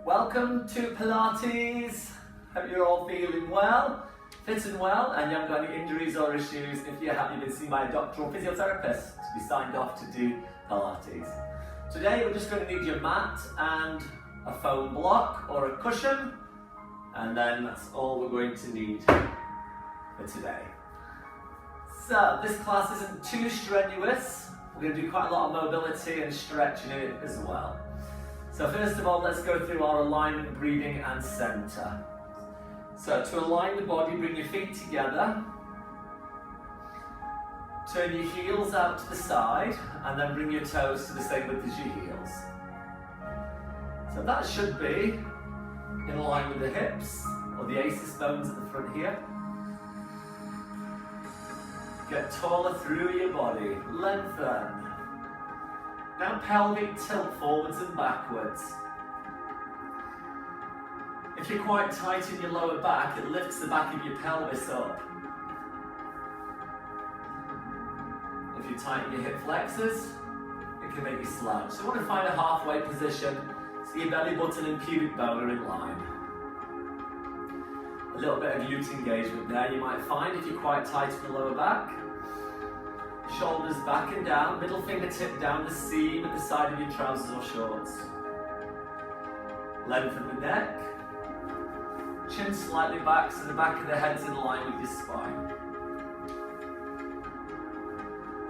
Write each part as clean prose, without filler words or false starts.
Welcome to Pilates. Hope you're all feeling well, fit and well, and you haven't got any injuries or issues. If you have, you've been seen by a doctor or physiotherapist to be signed off to do Pilates. Today we're just going to need your mat and a foam block or a cushion, and then that's all we're going to need for today. So this class isn't too strenuous. We're going to do quite a lot of mobility and stretching in it as well. So first of all, let's go through our alignment, breathing and center. So to align the body, bring your feet together. Turn your heels out to the side and then bring your toes to the same width as your heels. So that should be in line with the hips or the aces bones at the front here. Get taller through your body, lengthen. Now pelvic tilt forwards and backwards. If you're quite tight in your lower back, it lifts the back of your pelvis up. If you tighten your hip flexors, it can make you slouch. So you want to find a halfway position so your belly button and pubic bone are in line. A little bit of glute engagement there you might find if you're quite tight in the lower back. Shoulders back and down, middle fingertip down the seam at the side of your trousers or shorts. Lengthen the neck. Chin slightly back so the back of the head's in line with your spine.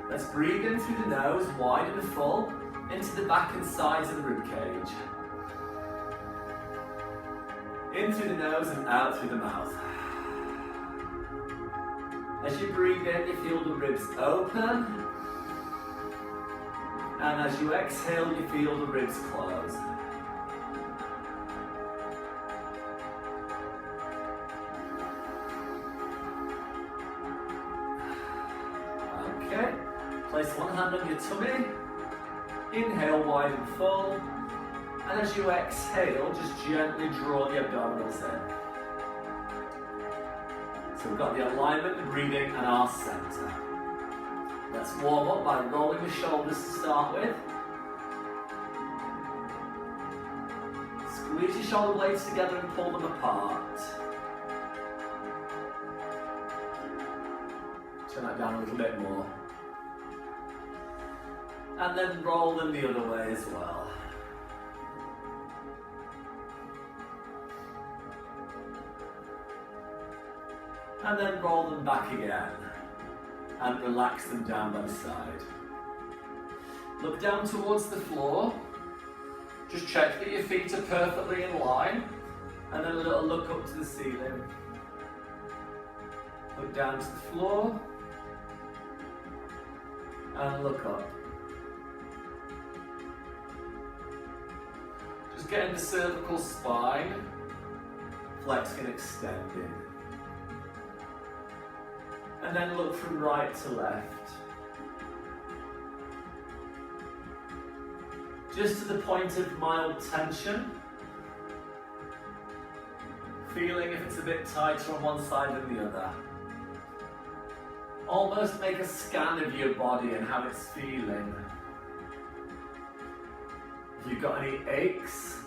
Let's breathe in through the nose, wide and full, into the back and sides of the ribcage. In through the nose and out through the mouth. As you breathe in, you feel the ribs open. And as you exhale, you feel the ribs close. Okay, place one hand on your tummy. Inhale wide and full. And as you exhale, just gently draw the abdominals in. So we've got the alignment, the breathing, and our center. Let's warm up by rolling the shoulders to start with. Squeeze your shoulder blades together and pull them apart. Turn that down a little bit more. And then roll them the other way as well. And then roll them back again and relax them down by the side. Look down towards the floor. Just check that your feet are perfectly in line, and then a little look up to the ceiling. Look down to the floor and look up. Just getting the cervical spine flexing and extending. And then look from right to left. Just to the point of mild tension. Feeling if it's a bit tighter on one side than the other. Almost make a scan of your body and how it's feeling. If you've got any aches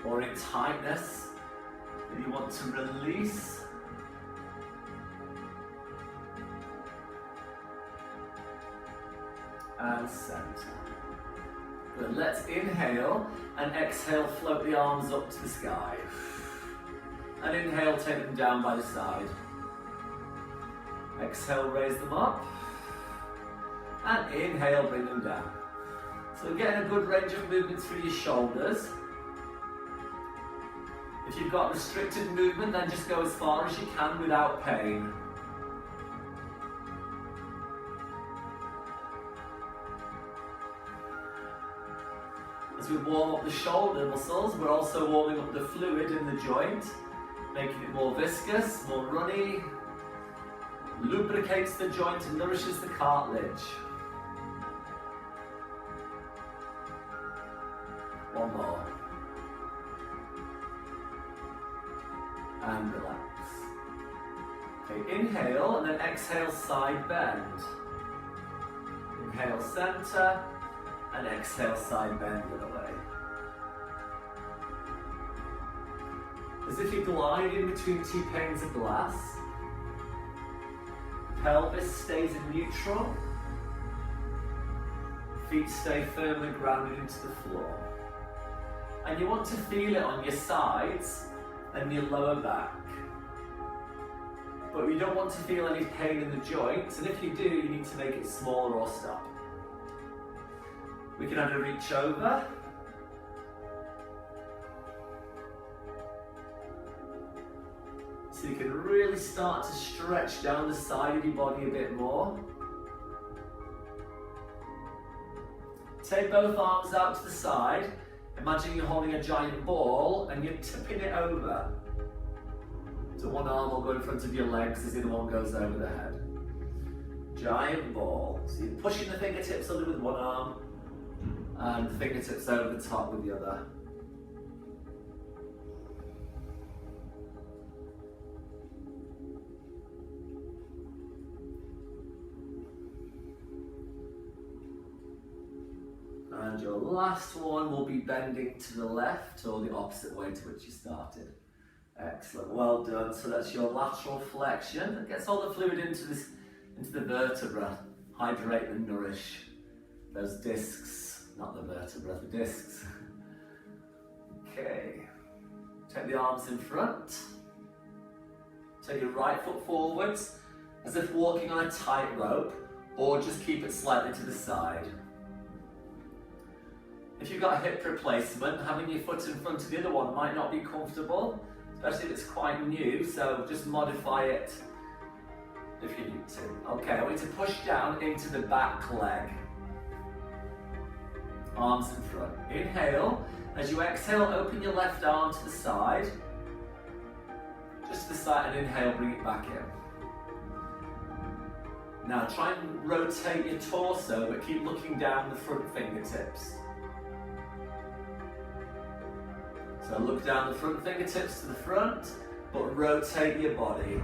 or any tightness that you want to release, and center. Good. Let's inhale and exhale, float the arms up to the sky. And inhale, take them down by the side. Exhale, raise them up. And inhale, bring them down. So we're getting a good range of movement through your shoulders. If you've got restricted movement, then just go as far as you can without pain. As we warm up the shoulder muscles, we're also warming up the fluid in the joint, making it more viscous, more runny, lubricates the joint and nourishes the cartilage. One more. And relax. Okay, inhale and then exhale, side bend. Inhale, center. And exhale, side bend the other way. as if you're gliding between two panes of glass. Pelvis stays in neutral. Feet stay firmly grounded into the floor. And you want to feel it on your sides and your lower back. But you don't want to feel any pain in the joints, and if you do, you need to make it smaller or stop. We can add a reach over. So you can really start to stretch down the side of your body a bit more. Take both arms out to the side. Imagine you're holding a giant ball and you're tipping it over. So one arm will go in front of your legs as the other one goes over the head. Giant ball. So you're pushing the fingertips under with one arm and the fingertips over the top with the other. And your last one will be bending to the left or the opposite way to which you started. Excellent, well done. So that's your lateral flexion. It gets all the fluid into the vertebra. Hydrate and nourish those discs, not the vertebra, the discs. Okay, take the arms in front. Take your right foot forwards as if walking on a tightrope, or just keep it slightly to the side. If you've got a hip replacement, having your foot in front of the other one might not be comfortable, especially if it's quite new, so just modify it if you need to. Okay, I want you to push down into the back leg. Arms in front. Inhale. As you exhale, open your left arm to the side. Just to the side, and inhale, bring it back in. Now try and rotate your torso, but keep looking down the front fingertips. So look down the front fingertips to the front, but rotate your body.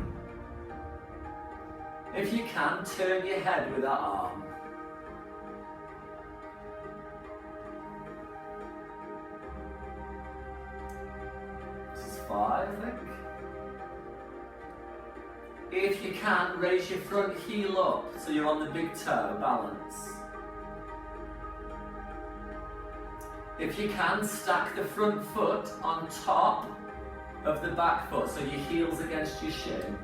If you can, turn your head with that arm. This is 5, I think. If you can, raise your front heel up so you're on the big toe, balance. If you can, stack the front foot on top of the back foot so your heel's against your shin.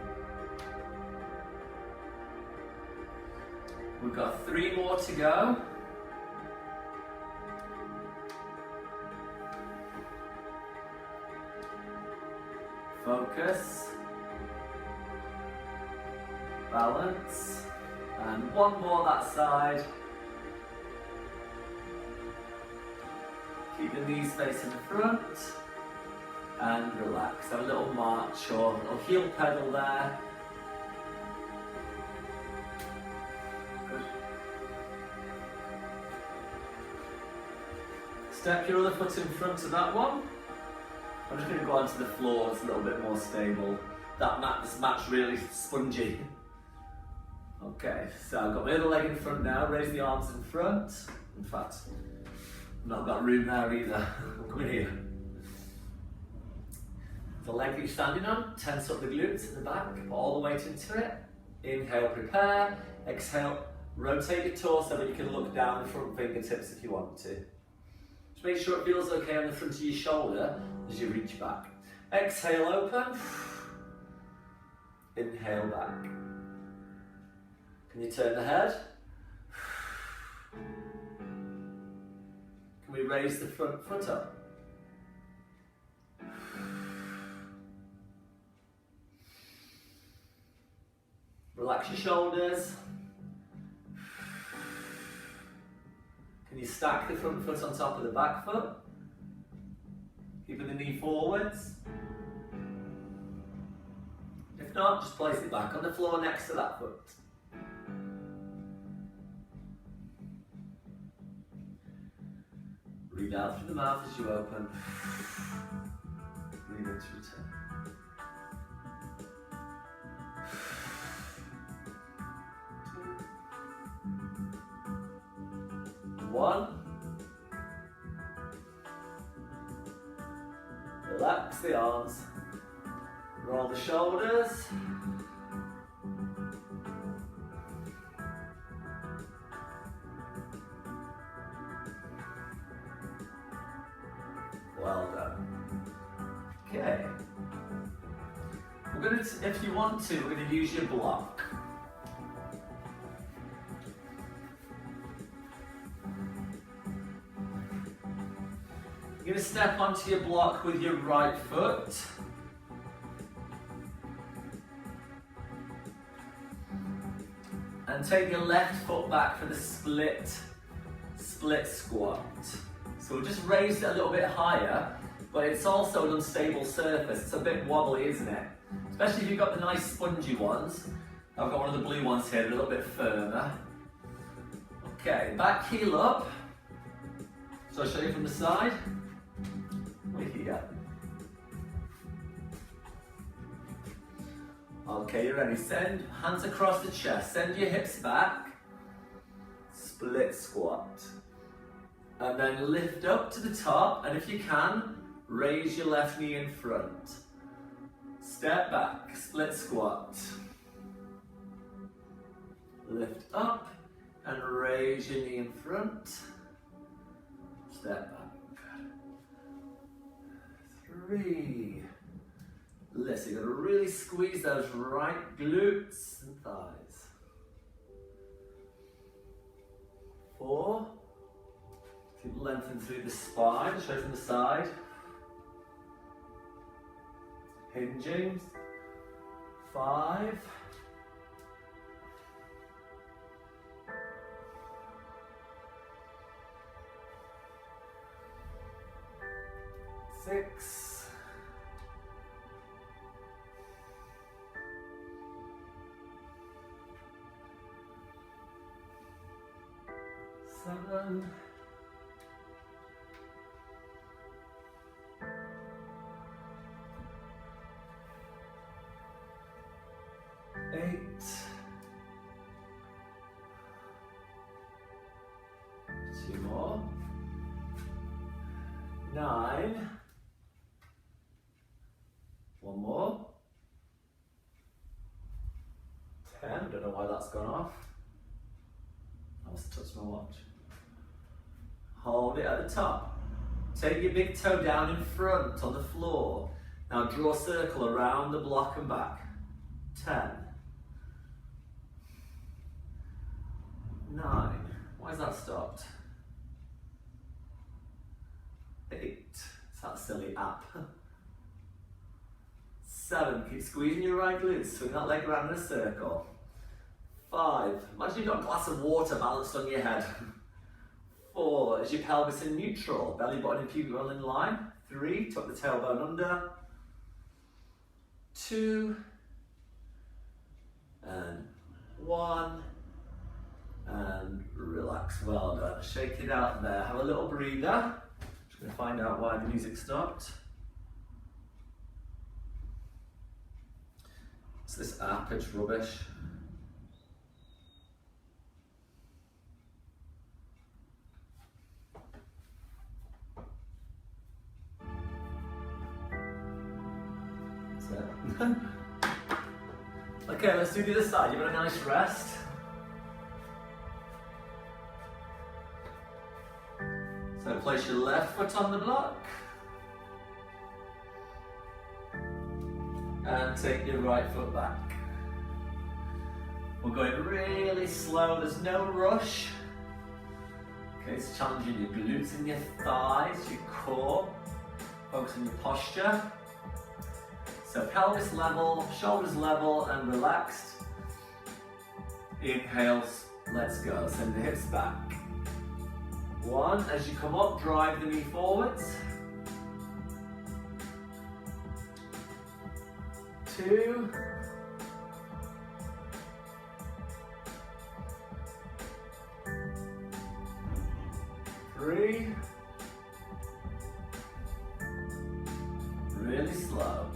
We've got 3 more to go. Focus. Balance. And 1 more that side. Keep the knees facing the front and relax. Have a little march or a little heel pedal there. Good. Step your other foot in front of that one. I'm just going to go onto the floor, it's a little bit more stable. This mat's really spongy. Okay, so I've got my other leg in front now, raise the arms in front. In fact, I've not got room there either. I'm coming here. The leg that you're standing on, tense up the glutes at the back, put all the weight into it. Inhale, prepare. Exhale, rotate your torso, but you can look down the front fingertips if you want to. Just make sure it feels okay on the front of your shoulder as you reach back. Exhale, open. Inhale, back. Can you turn the head? Can we raise the front foot up? Relax your shoulders. Can you stack the front foot on top of the back foot? Keeping the knee forwards. If not, just place it back on the floor next to that foot. Breathe out through the mouth as you open. Breathe into return. One. Relax the arms. Roll the shoulders. Well done. Okay. We're going to, if you want to, we're going to use your block. You're going to step onto your block with your right foot. And take your left foot back for the split squat. So we'll just raise it a little bit higher, but it's also an unstable surface. It's a bit wobbly, isn't it? Especially if you've got the nice spongy ones. I've got one of the blue ones here, a little bit firmer. Okay, back heel up. So I'll show you from the side. We're here. Okay, you're ready. Send hands across the chest. Send your hips back. Split squat. And then lift up to the top, and if you can, raise your left knee in front. Step back, split squat. Lift up and raise your knee in front. Step back. 3. Listen, you've got to really squeeze those right glutes and thighs. 4. Keep lengthening through the spine, show from the side. Hinging. 5. 6. 7. 8. 2 more. 9. 1 more. 10. Don't know why that's gone off. I must touch my watch. Hold it at the top. Take your big toe down in front on the floor. Now draw a circle around the block and back. 10. 9. Why has that stopped? 8. It's that silly app. 7. Keep squeezing your right glutes. Swing that leg around in a circle. 5. Imagine you've got a glass of water balanced on your head. 4. Is your pelvis in neutral? Belly button and pubic bone in line. 3. Tuck the tailbone under. 2. And 1. And relax. Well done. Shake it out there. Have a little breather. Just going to find out why the music stopped. It's this app, it's rubbish. That's it. Okay, let's do the other side. You've got a nice rest. So place your left foot on the block. And take your right foot back. We're going really slow, there's no rush. Okay, it's challenging your glutes and your thighs, your core. Focus on your posture. So pelvis level, shoulders level and relaxed. Inhales, let's go. Send the hips back. 1, as you come up, drive the knee forwards. 2. 3. Really slow.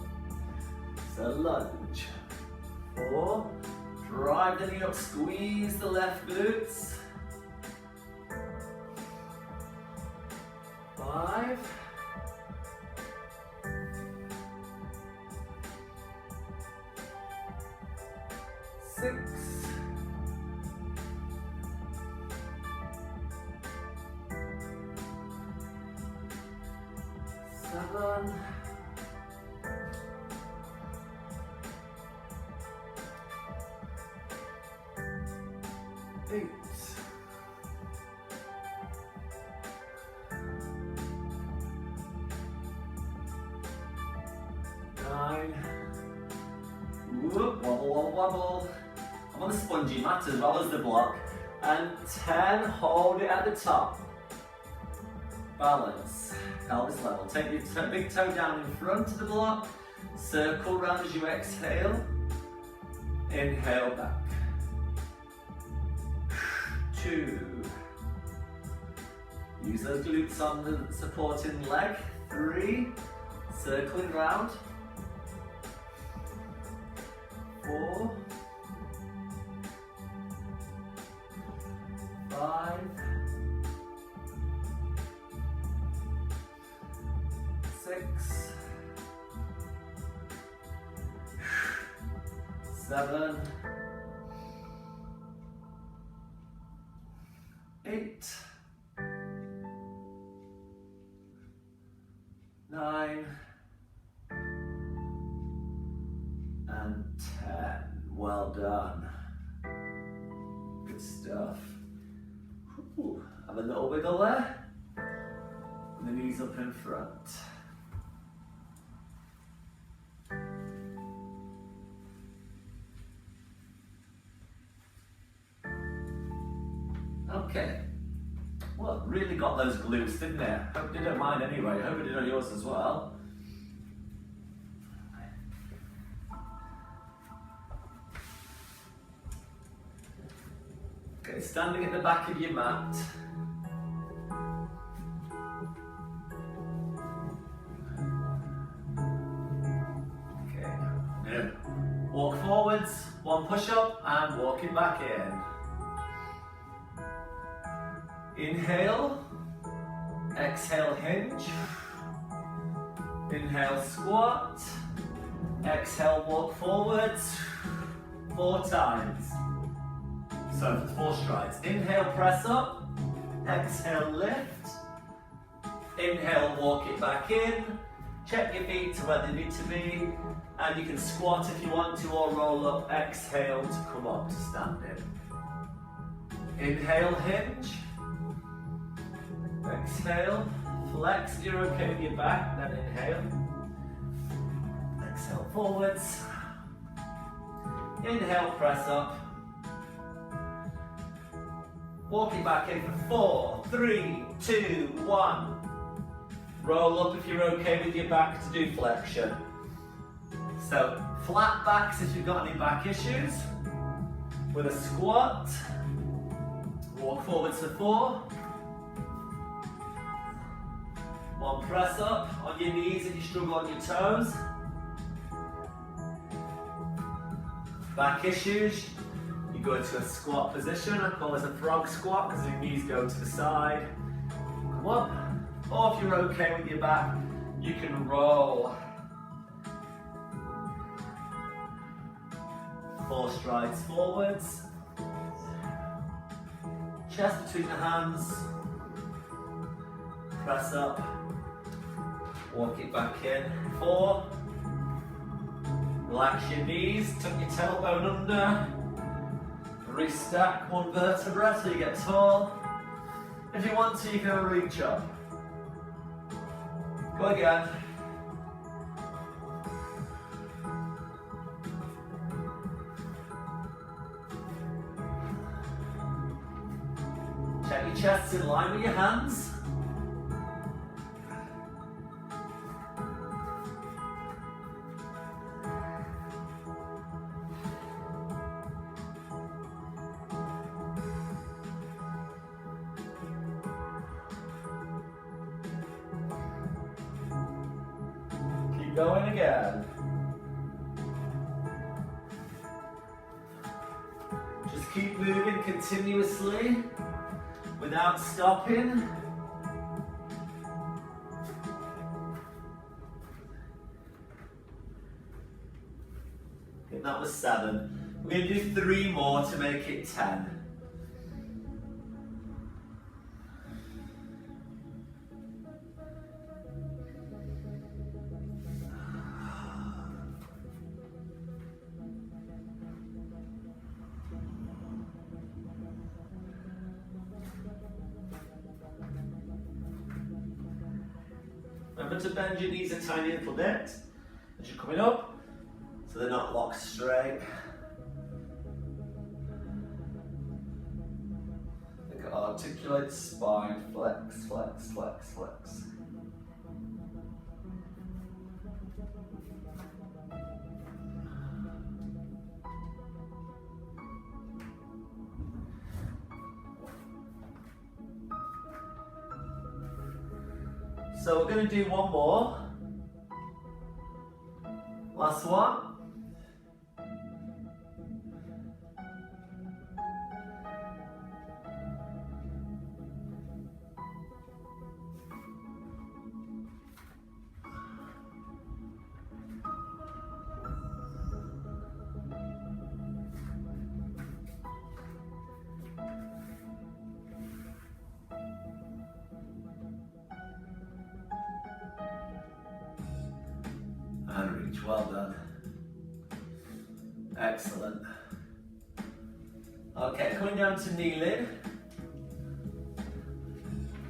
So lunge. 4. Drive the knee up, squeeze the left glutes. 5. 6, 7, 8, 9, whoop, wobble, wobble, wobble. I'm on the spongy mat as well as the block. And 10, hold it at the top. Balance, pelvis level. Take your big toe down in front of the block. Circle round as you exhale. Inhale back. 2. Use those glutes on the supporting leg. 3. Circling round. 4. 5. 6. 7. 8. 9. And 10. Well done. Good stuff. Ooh, have a little wiggle there. And the knees up in front. Okay. Well, really got those glutes, didn't it? Hope you didn't mind anyway. Hope you did on yours as well. Okay, standing at the back of your mat. Okay, now walk forwards, 1 push up and walk it back in. Inhale, exhale hinge, inhale squat, exhale walk forwards, 4 times. So 4 strides. Inhale press up, exhale lift, inhale walk it back in, check your feet to where they need to be, and you can squat if you want to or roll up, exhale to come up to standing. Inhale hinge. Exhale, flex, you're okay with your back, then inhale. Exhale forwards. Inhale, press up. Walking back in for 4, 3, 2, 1. Roll up if you're okay with your back to do flexion. So, flat backs if you've got any back issues. With a squat. Walk forwards for 4. 1 press up on your knees if you struggle on your toes. Back issues, you go into a squat position. I call this a frog squat because your knees go to the side. Come up. Or if you're okay with your back, you can roll. 4 strides forwards. Chest between the hands. Press up. Walk it back in. 4. Relax your knees, tuck your tailbone under. Restack 1 vertebra so you get tall. If you want to, you can reach up. Go again. Check your chest in line with your hands. Going again. Just keep moving continuously without stopping. Okay, that was 7. We're going to do 3 more to make it 10. Remember to bend your knees a tiny little bit as you're coming up, so they're not locked straight. Articulate the spine, flex, flex, flex, flex. So we're going to do one more. Last one. And reach, well done. Excellent. Okay, coming down to kneeling.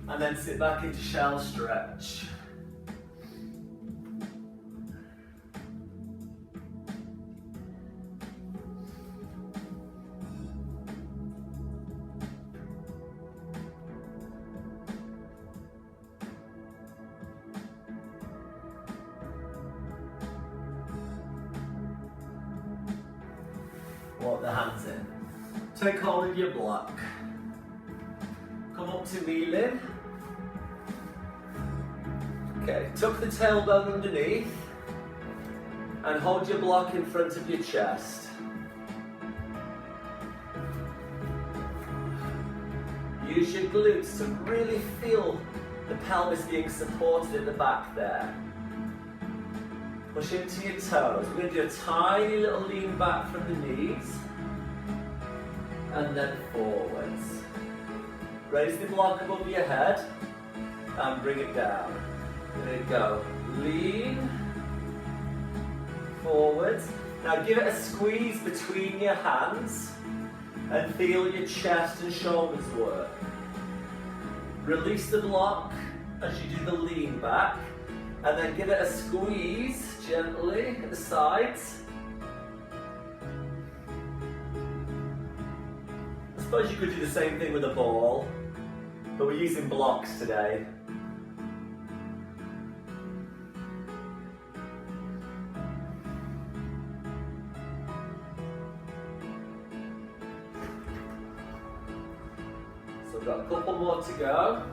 And then sit back into shell stretch. Walk the hands in. Take hold of your block. Come up to kneeling. Okay, tuck the tailbone underneath and hold your block in front of your chest. Use your glutes to really feel the pelvis being supported at the back there. Push into your toes. We're going to do a tiny little lean back from the knees. And then forwards. Raise the block above your head and bring it down. There you go. Lean. Forwards. Now give it a squeeze between your hands and feel your chest and shoulders work. Release the block as you do the lean back. And then give it a squeeze gently at the sides. I suppose you could do the same thing with a ball, but we're using blocks today. So we've got a couple more to go.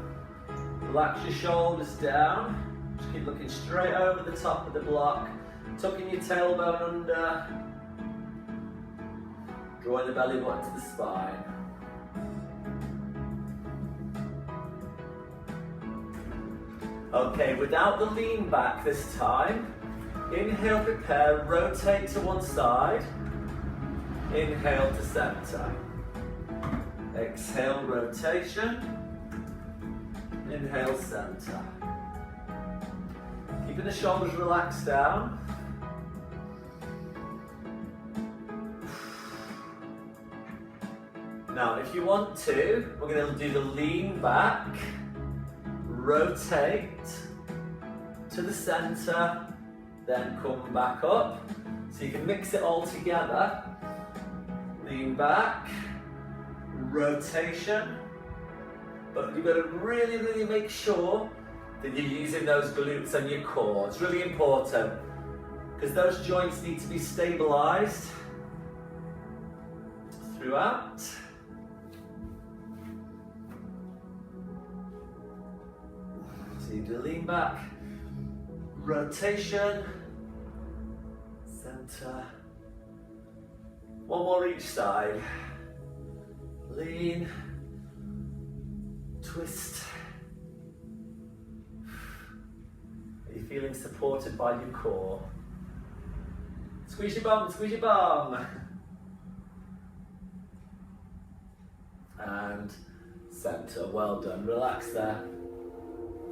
Relax your shoulders down. Just keep looking straight over the top of the block, tucking your tailbone under, drawing the belly button to the spine. Okay, without the lean back this time, inhale, prepare, rotate to one side, inhale to center. Exhale, rotation, inhale, center. Keeping the shoulders relaxed down. Now, if you want to, we're going to do the lean back, rotate to the center, then come back up. So you can mix it all together. Lean back, rotation, but you've got to really, really make sure that you're using those glutes and your core. It's really important because those joints need to be stabilized throughout. So you do lean back, rotation, center. One more each side. Lean, twist. Are you feeling supported by your core? Squeeze your bum, squeeze your bum. and center. Well done. Relax there.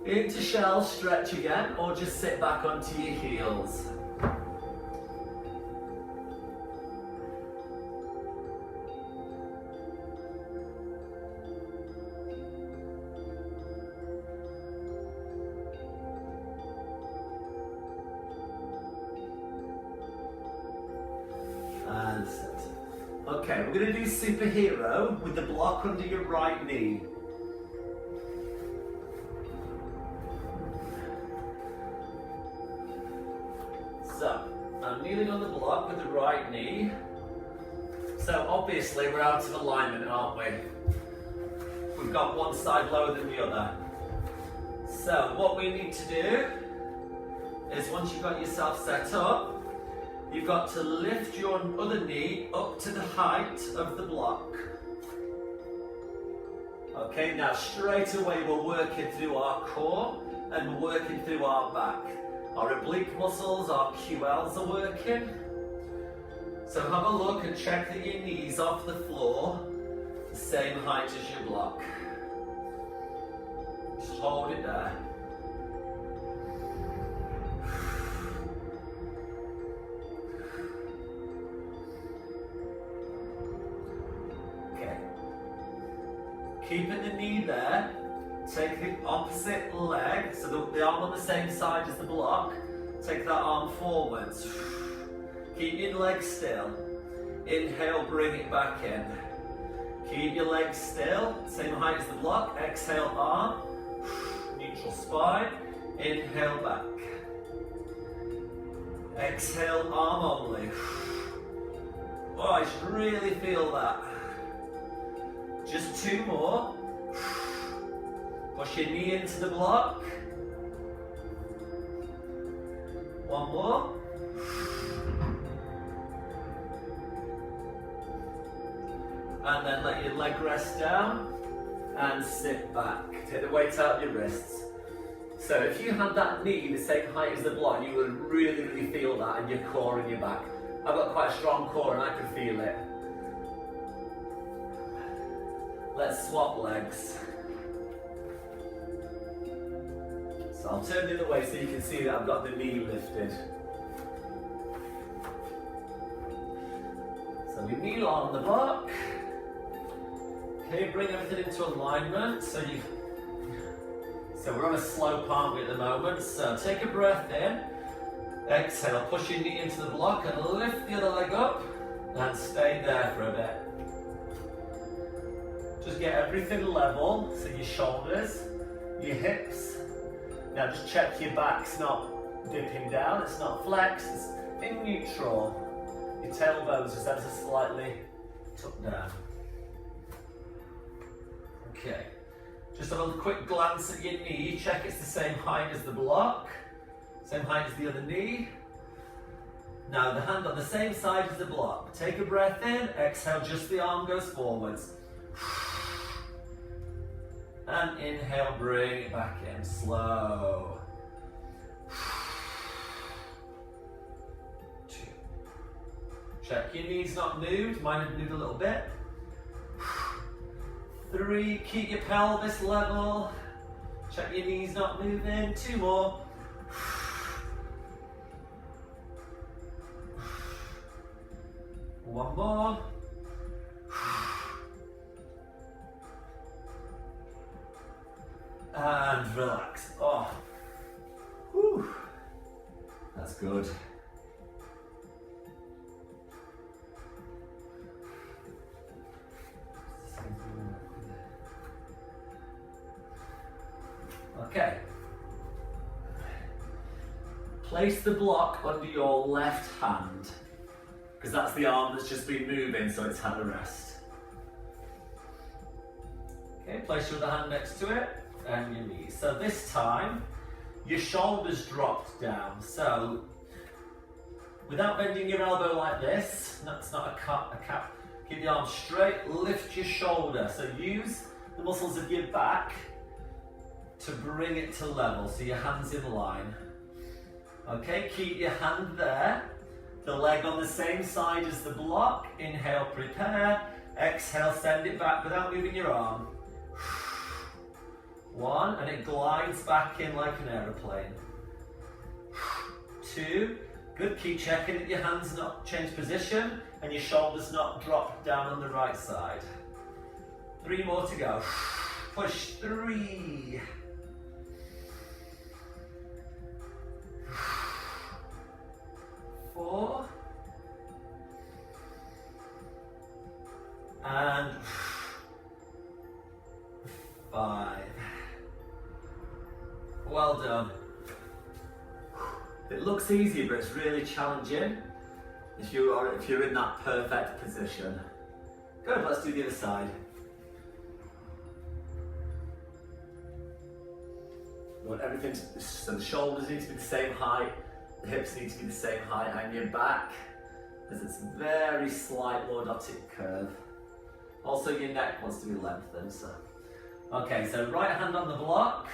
Into shell, stretch again, or just sit back onto your heels. And center. Okay, we're going to do superhero with the block under your right knee. So, I'm kneeling on the block with the right knee. So obviously we're out of alignment, aren't we? We've got one side lower than the other. So what we need to do is, once you've got yourself set up, you've got to lift your other knee up to the height of the block. Okay, now straight away we're working through our core and we're working through our back. Our oblique muscles, our QLs are working. So have a look and check that your knees off the floor, the same height as your block. Just hold it there. Okay. Keeping the knee there. Take the opposite leg, so the arm on the same side as the block. Take that arm forwards. Keep your legs still. Inhale, bring it back in. Keep your legs still, same height as the block. Exhale, arm. Neutral spine. Inhale, back. Exhale, arm only. Oh, I should really feel that. Just two more. Push your knee into the block. One more. And then let your leg rest down and sit back. Take the weight out of your wrists. So if you had that knee the same height as the block, you would really feel that in your core and your back. I've got quite a strong core and I can feel it. Let's swap legs. So I'll turn the other way so you can see that I've got the knee lifted. So we kneel on the block. Okay, bring everything into alignment. So we're on a slope, aren't we, at the moment? So take a breath in. Exhale, push your knee into the block and lift the other leg up and stay there for a bit. Just get everything level, so your shoulders, your hips. Now just check your back's not dipping down, it's not flexed, it's in neutral. Your tailbones just ever so slightly tucked down. Okay, just have a quick glance at your knee, check it's the same height as the block, same height as the other knee. Now the hand on the same side as the block. Take a breath in, exhale, just the arm goes forwards. And inhale, bring it back in, slow. 2. Check your knees not moved, mine have moved a little bit. 3, keep your pelvis level. Check your knees not moving, 2 more. 1 more. And relax. Oh, whew. That's good. Okay. Place the block under your left hand, because that's the arm that's just been moving, so it's had a rest. Okay, place your other hand next to it. And your knees. So this time, your shoulders dropped down. So, without bending your elbow like this, that's not a cap. Keep the arm straight, lift your shoulder. So use the muscles of your back to bring it to level, so your hand's in line. Okay, keep your hand there. The leg on the same side as the block. Inhale, prepare. Exhale, send it back without moving your arm. 1, and it glides back in like an aeroplane. 2, good, keep checking that your hands not change position and your shoulders not drop down on the right side. 3 more to go. Push, 3. 4. And 5. Well done. It looks easy, but it's really challenging if you're in that perfect position. Good, let's do the other side. You want everything so the shoulders need to be the same height, the hips need to be the same height, and your back has this very slight lordotic curve. Also, your neck wants to be lengthened. So, okay, so right hand on the block,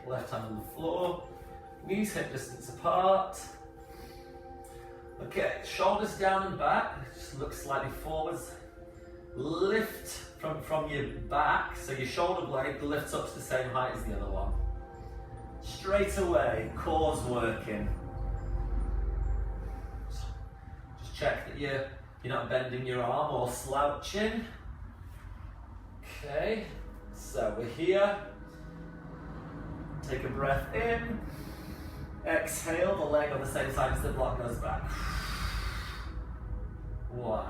left hand on the floor, knees hip distance apart. Okay, shoulders down and back, just look slightly forwards. Lift from your back, so your shoulder blade lifts up to the same height as the other one. Straight away, core's working. Just check that you're not bending your arm or slouching. Okay, so we're here. Take a breath in. Exhale, the leg on the same side as the block goes back. 1.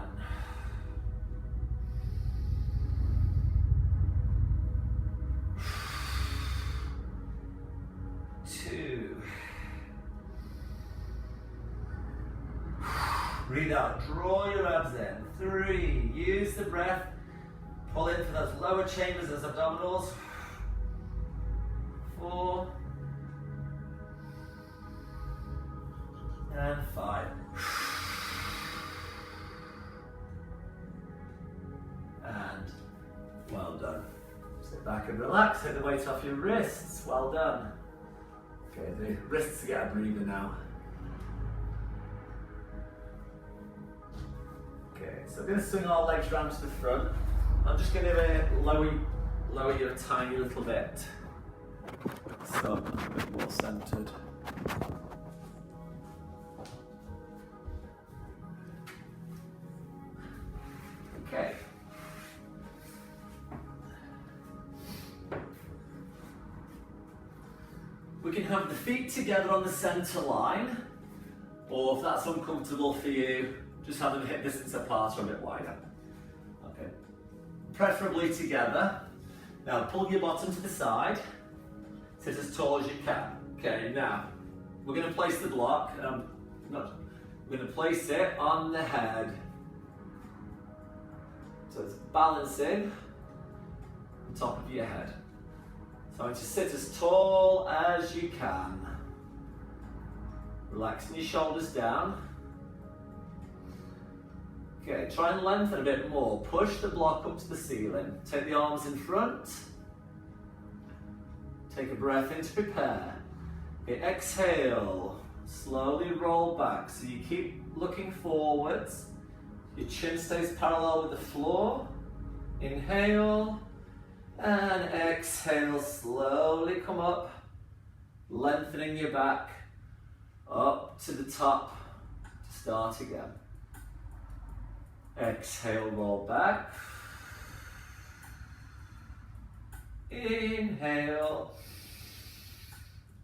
2. Breathe out, draw your abs in. 3. Use the breath. Pull in for those lower chambers, those abdominals. 4. And 5. And well done. Sit back and relax, take the weight off your wrists. Well done. Okay, the wrists get a breather now. Okay, so I'm going to swing our legs round to the front. I'm just going to lower you a tiny little bit. So a bit more centered. Okay. We can have the feet together on the center line, or if that's uncomfortable for you, just have them hip distance apart or a bit wider. Okay. Preferably together. Now pull your bottom to the side, sit as tall as you can. Okay, now we're going to place the block. We're going to place it on the head. So it's balancing on top of your head. So I want you to sit as tall as you can. Relaxing your shoulders down. Okay, try and lengthen a bit more. Push the block up to the ceiling. Take the arms in front. Take a breath in to prepare. Okay, exhale. Slowly roll back. So you keep looking forwards. Your chin stays parallel with the floor. Inhale. And exhale, slowly come up, lengthening your back up to the top to start again. Exhale, roll back. Inhale.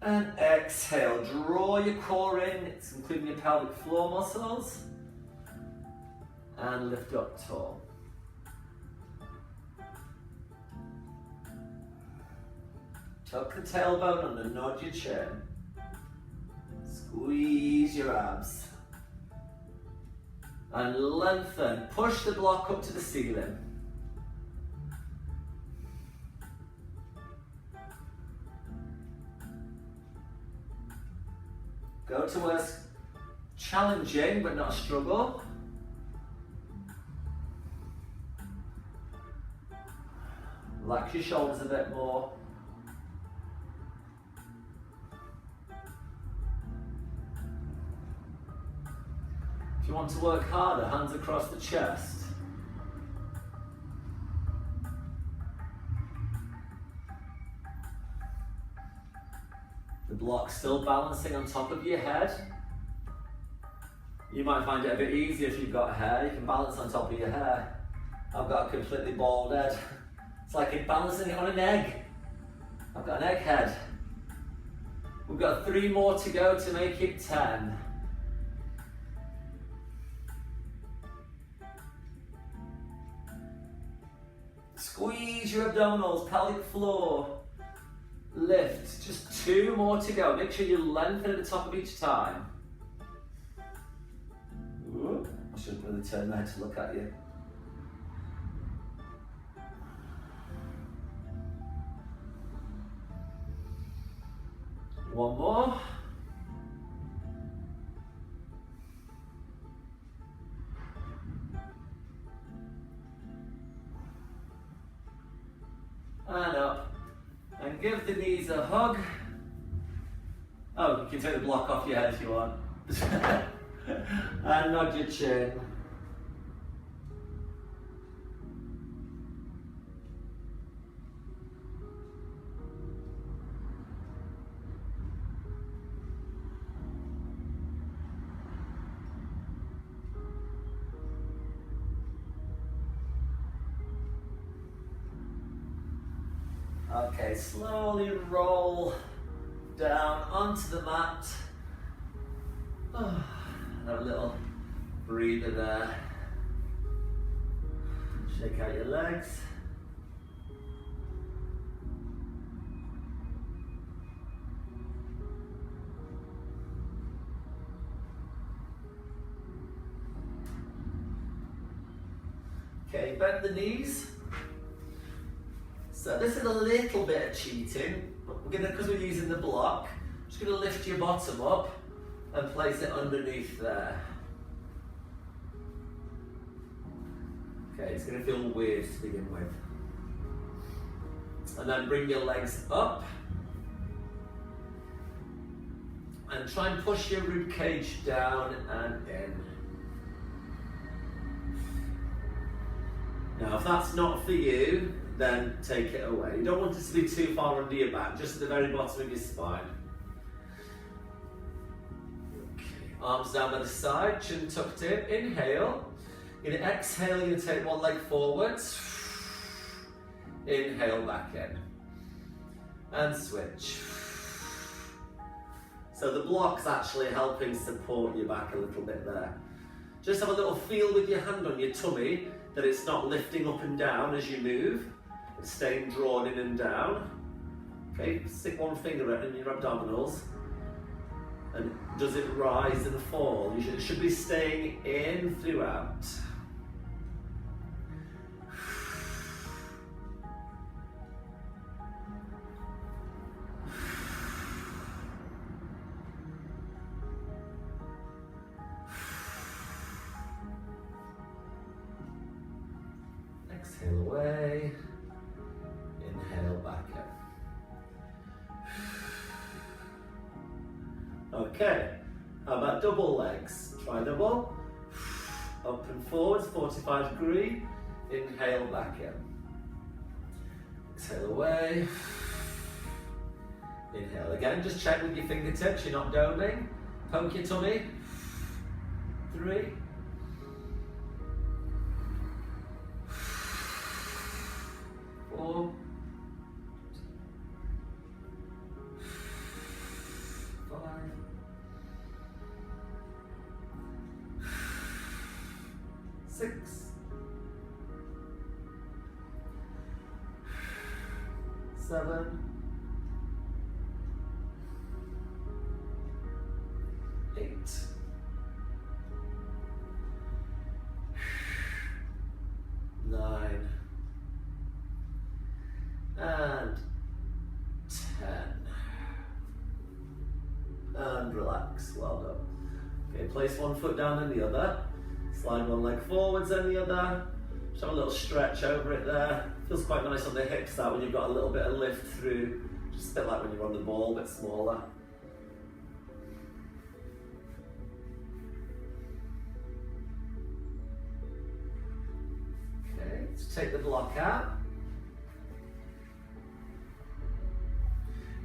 And exhale, draw your core in, it's including your pelvic floor muscles. And lift up tall. Tuck the tailbone under, nod your chin. Squeeze your abs. And lengthen. Push the block up to the ceiling. Go to where it's challenging but not a struggle. Relax your shoulders a bit more. If you want to work harder, hands across the chest. block still balancing on top of your head. You might find it a bit easier if you've got hair. You can balance on top of your hair. I've got a completely bald head. It's like balancing it on an egg. I've got an egg head. We've got 3 more to go to make it 10. Squeeze your abdominals, pelvic floor. Lift, just 2 more to go. Make sure you lengthen at the top of each time. Ooh, I shouldn't really turn my head to look at you. One more. And up. And give the knees a hug. Oh, you can take the block off your head if you want. And nod your chin. Okay, slowly roll down onto the mat. Have a little breather there. Shake out your legs. Okay, bend the knees. So this is a little bit of cheating, but because we're using the block, I'm just gonna lift your bottom up and place it underneath there. Okay, it's gonna feel weird to begin with. And then bring your legs up. And try and push your rib cage down and in. Now, if that's not for you, then take it away. You don't want it to be too far under your back, just at the very bottom of your spine. Okay. Arms down by the side, chin tucked in. Inhale. You're going to exhale, you're going to take one leg forwards. Inhale back in. And switch. So the block's actually helping support your back a little bit there. Just have a little feel with your hand on your tummy that it's not lifting up and down as you move. It's staying drawn in and down. Okay, stick one finger in your abdominals. And does it rise and fall? It should be staying in throughout. Exhale away. Inhale back in. Okay, how about double legs? Try double. Up and forwards, 45 degree. Inhale back in. Exhale away. Inhale again, just check with your fingertips, you're not doming. Poke your tummy. 3. 4. 5. 6. 7. 8. 9. And 10. And relax, well done. Okay, place one foot down and the other. Slide one leg forwards and the other. Just have a little stretch over it there. Feels quite nice on the hips that when you've got a little bit of lift through. Just a bit like when you're on the ball, a bit smaller. Okay, let's take the block out.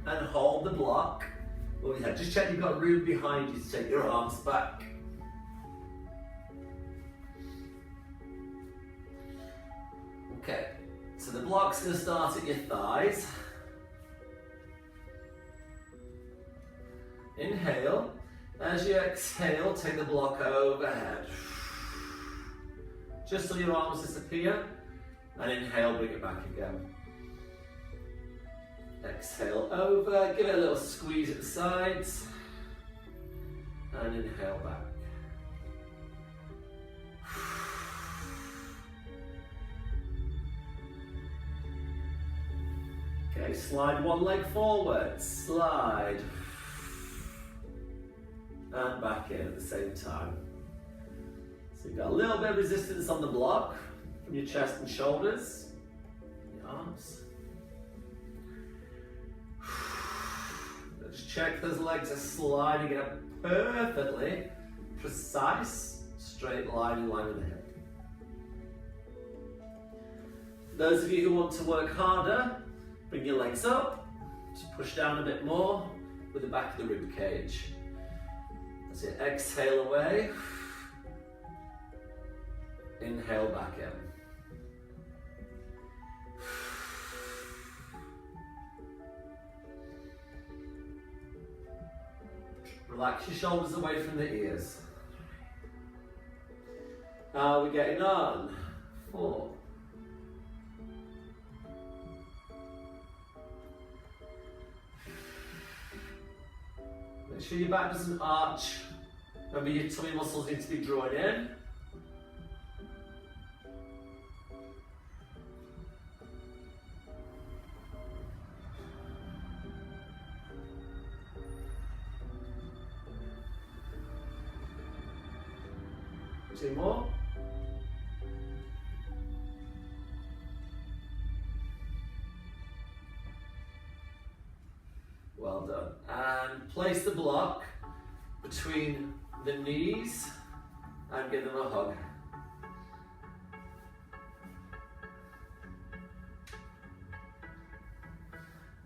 And hold the block. Above your head. Just check you've got room behind you to take your arms back. Okay, so the block's going to start at your thighs. Inhale. As you exhale, take the block overhead. Just till your arms disappear. And inhale, bring it back again. Exhale over, give it a little squeeze at the sides. And inhale back. Okay, slide one leg forward, slide. And back in at the same time. So you've got a little bit of resistance on the block from your chest and shoulders, your arms. Just check those legs are sliding in a perfectly precise straight line in line with the hip. Those of you who want to work harder, bring your legs up, just push down a bit more with the back of the rib cage. That's it, exhale away. Inhale back in. Relax your shoulders away from the ears. How are we getting on? 4. Make sure your back doesn't arch. Remember your tummy muscles need to be drawn in. Two more. Well done. And place the block between the knees and give them a hug.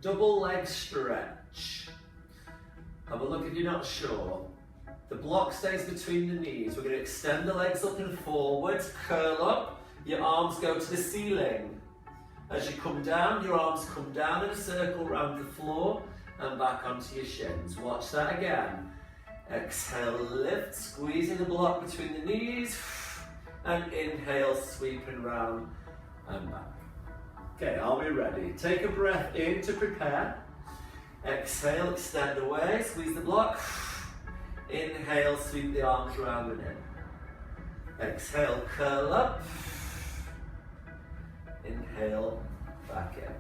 Double leg stretch. Have a look if you're not sure. The block stays between the knees. We're going to extend the legs up and forward, curl up, your arms go to the ceiling. As you come down, your arms come down in a circle around the floor and back onto your shins. Watch that again. Exhale, lift, squeezing the block between the knees, and inhale, sweeping round and back. Okay, are we ready? Take a breath in to prepare. Exhale, extend away, squeeze the block. Inhale, sweep the arms round and in. Exhale, curl up. Inhale, back in.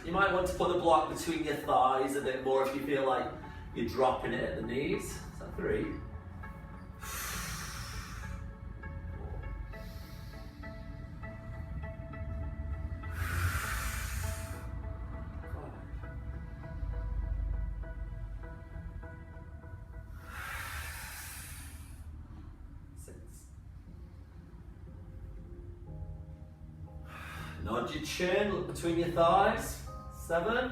You might want to put the block between your thighs a bit more if you feel like you're dropping it at the knees. So 3. 6. Nod your chin, look between your thighs. 7.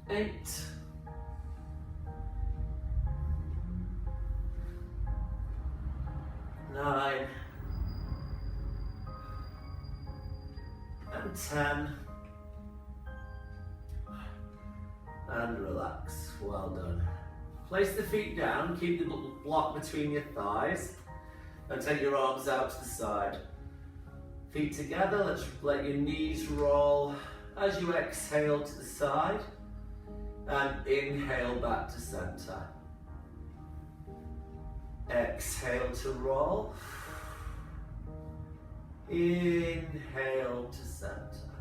8. 9. And 10. And relax. Well done. Place the feet down, keep the block between your thighs, and take your arms out to the side. Feet together, let's let your knees roll as you exhale to the side, and inhale back to center. Exhale to roll. Inhale to center.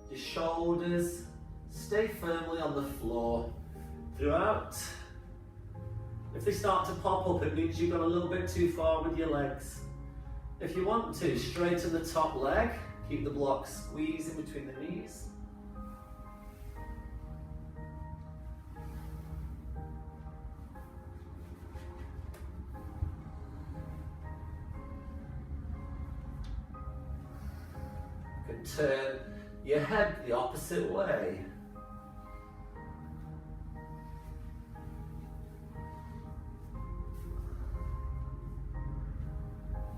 Your shoulders stay firmly on the floor throughout. If they start to pop up, it means you've gone a little bit too far with your legs. If you want to, straighten the top leg, keep the block squeezing between the knees. can turn your head the opposite way.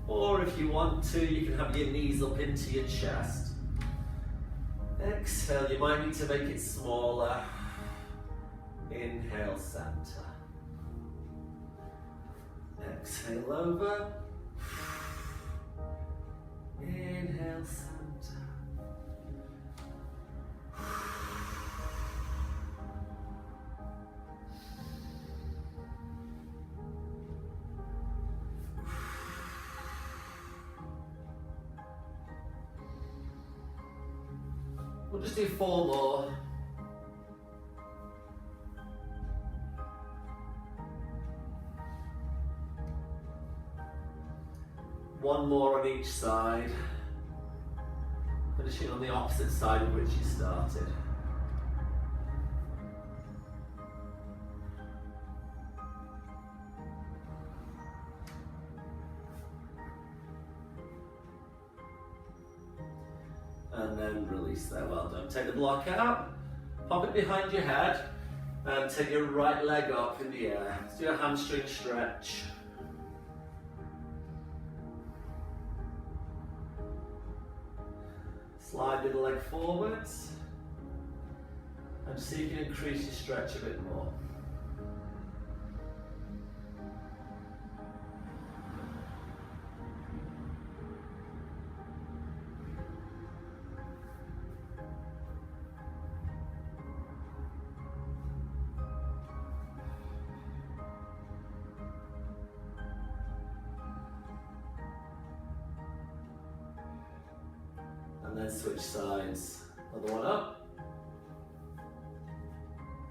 Or if you want to, you can have your knees up into your chest. Exhale, you might need to make it smaller. Inhale, center. Exhale over. Inhale, center. We'll just do 4 more. One more on each side. Finishing on the opposite side of which you started. And then release there, well done. Take the block out, pop it behind your head, and take your right leg up in the air. Let's do a hamstring stretch. Slide your leg forwards, and see if you can increase your stretch a bit more. And then switch sides. Another one up.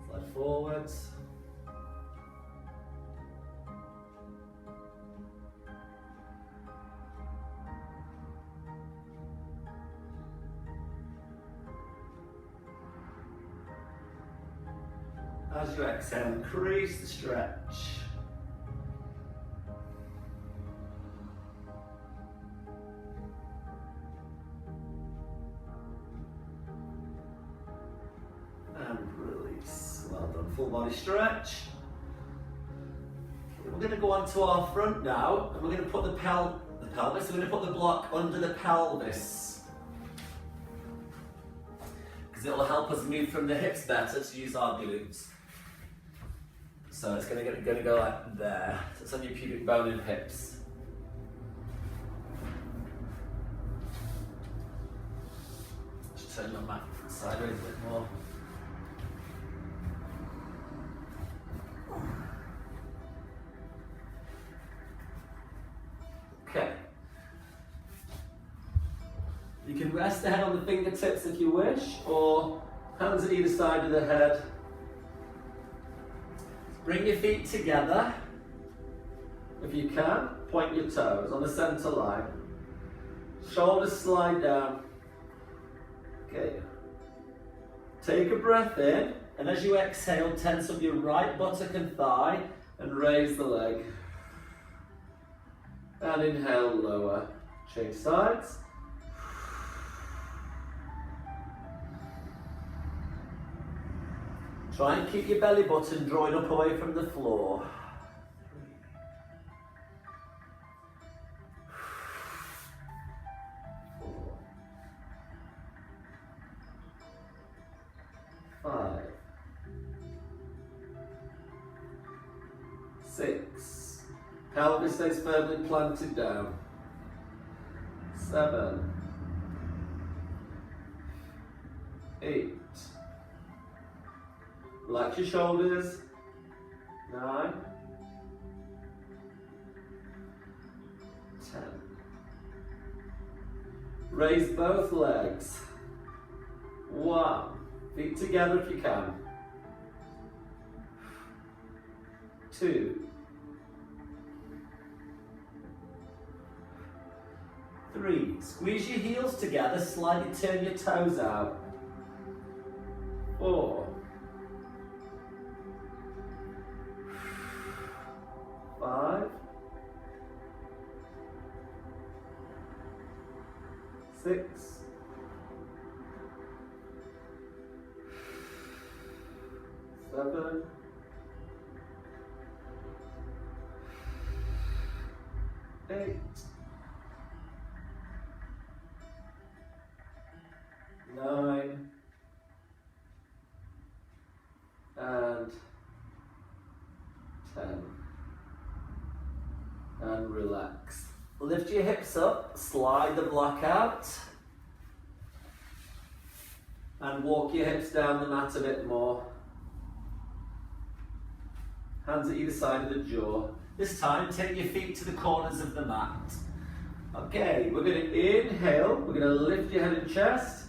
Slide forwards. As you exhale, increase the stretch. Full body stretch. We're going to go on to our front now, and we're going to put the pelvis, we're going to put the block under the pelvis, because it will help us move from the hips better to use our glutes. So it's going to go like there. So it's on your pubic bone and hips. Just turn your mat sideways a bit more. Okay. You can rest the head on the fingertips if you wish, or hands at either side of the head. Bring your feet together. If you can, point your toes on the center line. Shoulders slide down. Okay. Take a breath in, and as you exhale, tense up your right buttock and thigh, and raise the leg. And inhale, lower. Change sides. Try and keep your belly button drawing up away from the floor. 4, 5, 6. Pelvis stays firmly planted down. 7, 8. Relax your shoulders. 9, 10. Raise both legs. 1. Feet together if you can. 2. 3. Squeeze your heels together, slightly turn your toes out. 4. 5. 6. 7, 8, 9, and 10. And relax. Lift your hips up, slide the block out, and walk your hips down the mat a bit more. Hands at either side of the jaw. This time, take your feet to the corners of the mat. Okay, we're going to inhale, we're going to lift your head and chest.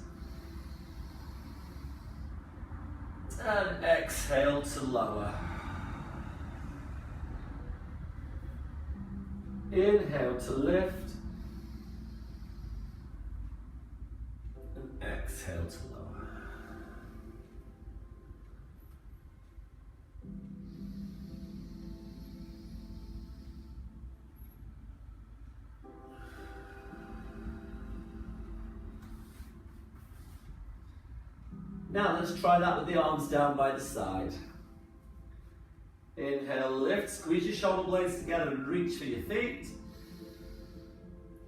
And exhale to lower. Inhale to lift. And exhale to lower. Now let's try that with the arms down by the side. Inhale, lift, squeeze your shoulder blades together and reach for your feet.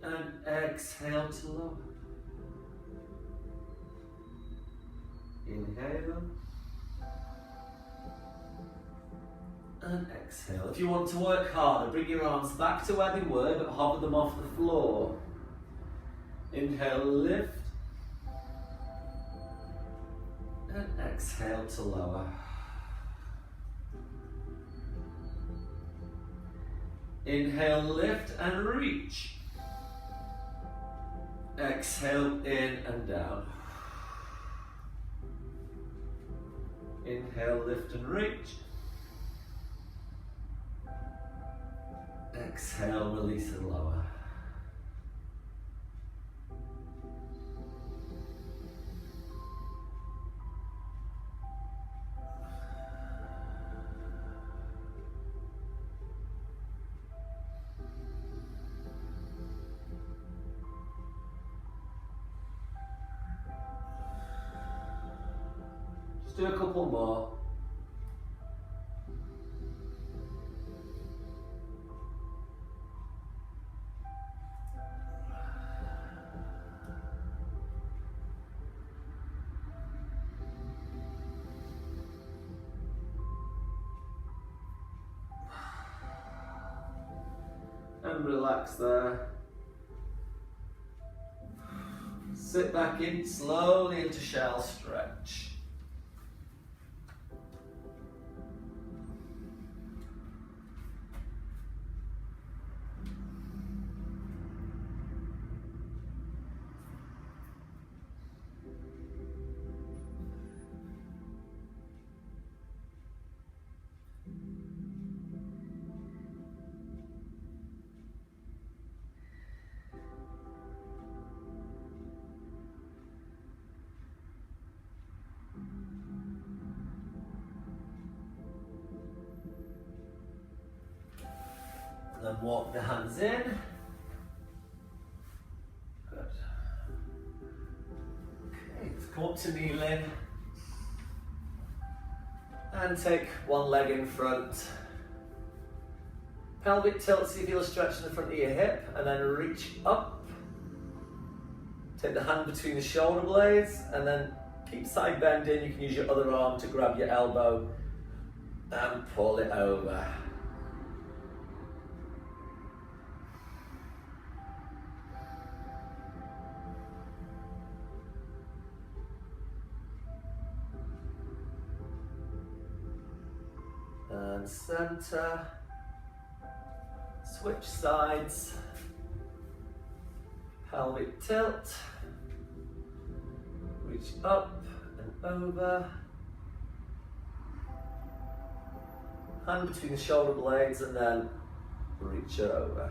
And exhale to lower. Inhale. And exhale. If you want to work harder, bring your arms back to where they were, but hover them off the floor. Inhale, lift. And exhale to lower. Inhale, lift and reach. Exhale, in and down. Inhale, lift and reach. Exhale, release and lower. Do a couple more. And relax there. Sit back in slowly into shell stretch. Then walk the hands in. Good. Okay, let's come up to kneeling. And take one leg in front. Pelvic tilt, so you feel a stretch in the front of your hip, and then reach up. Take the hand between the shoulder blades, and then keep side bending. You can use your other arm to grab your elbow and pull it over. And center, switch sides, pelvic tilt, reach up and over, hand between the shoulder blades and then reach it over.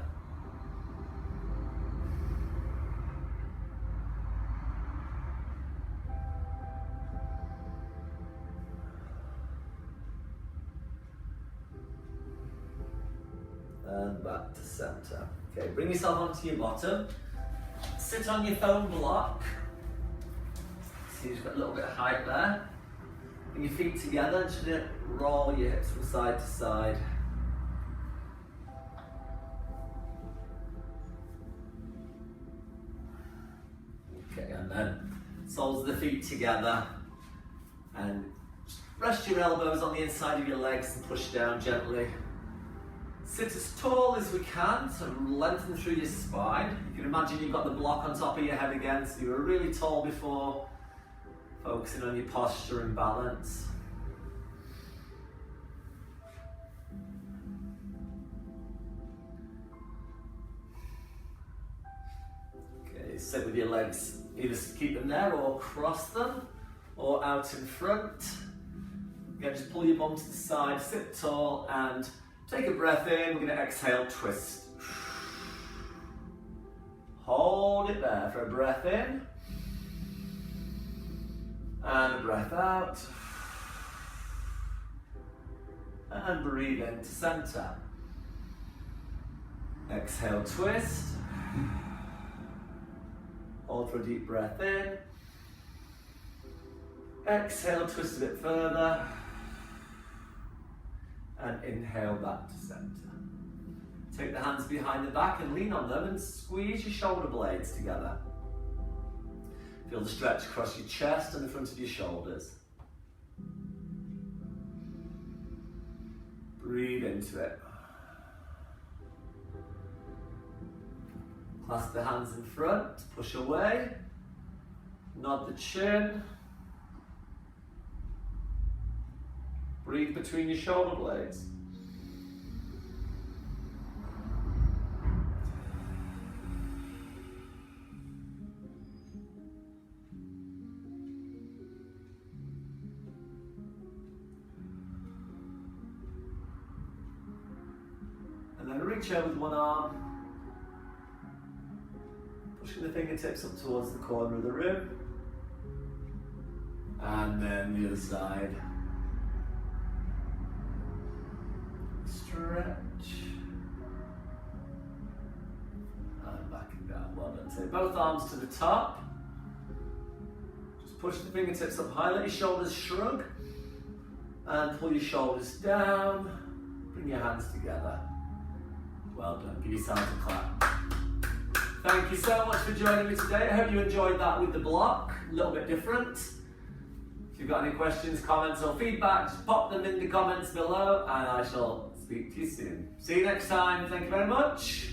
And back to center. Okay, bring yourself onto your bottom. Sit on your foam block. See, you've got a little bit of height there. Bring your feet together and just roll your hips from side to side. Okay, and then soles of the feet together, and just rest your elbows on the inside of your legs and push down gently. Sit as tall as we can, so lengthen through your spine. You can imagine you've got the block on top of your head again, so you were really tall before, focusing on your posture and balance. Okay, sit with your legs, either keep them there or cross them, or out in front. Again, just pull your bum to the side, sit tall, and take a breath in. We're going to exhale, twist. Hold it there for a breath in. And a breath out. And breathe into center. Exhale, twist. Hold for a deep breath in. Exhale, twist a bit further. And inhale back to center. Take the hands behind the back and lean on them and squeeze your shoulder blades together. Feel the stretch across your chest and the front of your shoulders. Breathe into it. Clasp the hands in front, push away. Nod the chin. Breathe between your shoulder blades. And then reach out with one arm, pushing the fingertips up towards the corner of the room. And then the other side. Stretch. And back and down. Well done. Take both arms to the top. Just push the fingertips up high. Let your shoulders shrug. And pull your shoulders down. Bring your hands together. Well done. Give yourself a clap. Thank you so much for joining me today. I hope you enjoyed that with the block. A little bit different. If you've got any questions, comments or feedback, just pop them in the comments below and I shall speak to you soon. See you next time. Thank you very much.